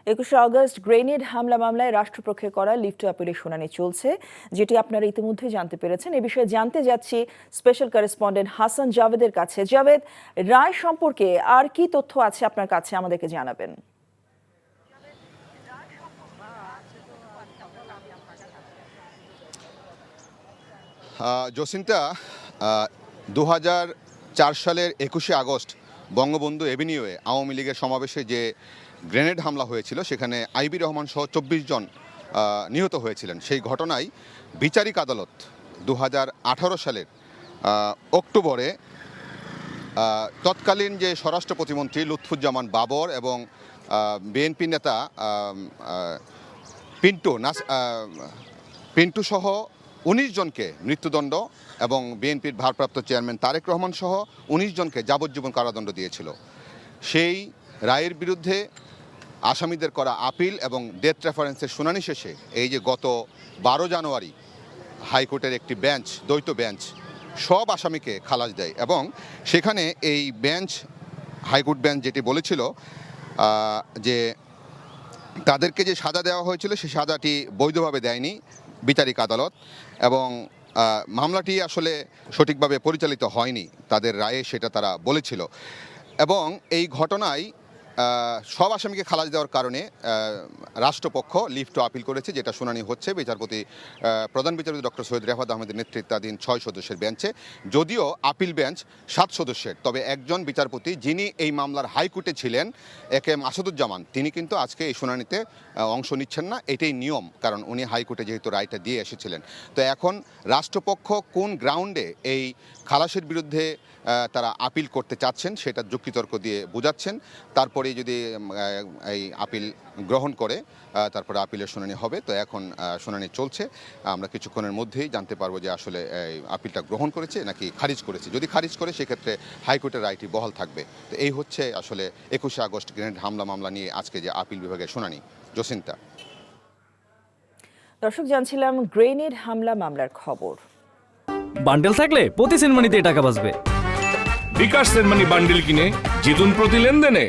21শে August grenade হামলা মামলায় রাষ্ট্রপক্ষে করা লিভ টু আপিলের শুনানি চলছে, যেটি আপনারা ইতিমধ্যে জানতে পেরেছেন। এ বিষয়ে জানতে যাচ্ছি স্পেশাল করেসপন্ডেন্ট হাসান জাভেদের কাছে। জাভেদ, রায় সম্পর্কে আর কি তথ্য আছে আপনার কাছে, আমাদেরকে জানাবেন। জসিন্তা, 2004 সালের 21শে আগস্ট বঙ্গবন্ধু এভিনিউয়ে আওয়ামী লীগের সমাবেশে যে গ্রেনেড হামলা হয়েছিল, সেখানে আইবি রহমান সহ 24 জন নিহত হয়েছিলেন। সেই ঘটনায় বিচারিক আদালত 2018 সালের অক্টোবরে তৎকালীন যে স্বরাষ্ট্র প্রতিমন্ত্রী লুৎফুজ্জামান বাবর এবং বিএনপি নেতা পিন্টু সহ 19 জনকে মৃত্যুদণ্ড এবং বিএনপির ভারপ্রাপ্ত চেয়ারম্যান তারেক রহমান সহ 19 জনকে যাবজ্জীবন কারাদণ্ড দিয়েছিল। সেই রায়ের বিরুদ্ধে আসামিদের করা আপিল এবং ডেথ রেফারেন্সের শুনানি শেষে এই যে গত 12 জানুয়ারি হাইকোর্টের একটি বেঞ্চ, দ্বৈত বেঞ্চ, সব আসামিকে খালাস দেয় এবং সেখানে এই বেঞ্চ, হাইকোর্ট বেঞ্চ যেটি বলেছিল যে তাদেরকে যে সাজা দেওয়া হয়েছিল সেই সাজাটি বৈধভাবে দেয়নি বিচারিক আদালত এবং মামলাটি আসলে সঠিকভাবে পরিচালিত হয়নি তাদের রায়ে, সেটা তারা বলেছিল। এবং এই ঘটনায় সব আসামিকে খালাস দেওয়ার কারণে রাষ্ট্রপক্ষ লিভ টু আপিল করেছে, যেটা শুনানি হচ্ছে প্রধান বিচারপতি ডক্টর সৈয়দ রেফাত আহমেদের নেতৃত্বাধীন 6 সদস্যের বেঞ্চে। যদিও আপিল বেঞ্চ 7 সদস্যের, তবে একজন বিচারপতি যিনি এই মামলার হাইকোর্টে ছিলেন, একে মাসুদুজ্জামান, তিনি কিন্তু আজকে এই শুনানিতে অংশ নিচ্ছেন না। এটাই নিয়ম, কারণ উনি হাইকোর্টে যেহেতু রায়টা দিয়ে এসেছিলেন। তো এখন রাষ্ট্রপক্ষ কোন গ্রাউন্ডে এই খালাসের বিরুদ্ধে তারা আপিল করতে চাচ্ছেন সেটা যুক্তিতর্ক দিয়ে বোঝাচ্ছেন। তারপরে যদি এই আপিল গ্রহণ করে তারপরে আপিলের শুনানি হবে। তো এখন শুনানি চলছে, আমরা কিছুক্ষণের মধ্যেই জানতে পারবো যে আসলে এই আপিলটা গ্রহণ করেছে নাকি খারিজ করেছে। যদি খারিজ করে সেক্ষেত্রে হাইকোর্টের রায়টি বহাল থাকবে। তো এই হচ্ছে আসলে 21শে আগস্ট গ্রেনেড হামলা মামলা নিয়ে আজকে যে আপিল বিভাগের শুনানি। জসিন্তা। দর্শক, জানছিলাম গ্রেনেড হামলা মামলার খবর। বান্ডেল থাকলে প্রতি সেনমানিতে টাকা বাঁচবে। বিকাশ সেনমানি বান্ডেল কিনে জিতুন প্রতি লেনদেনে।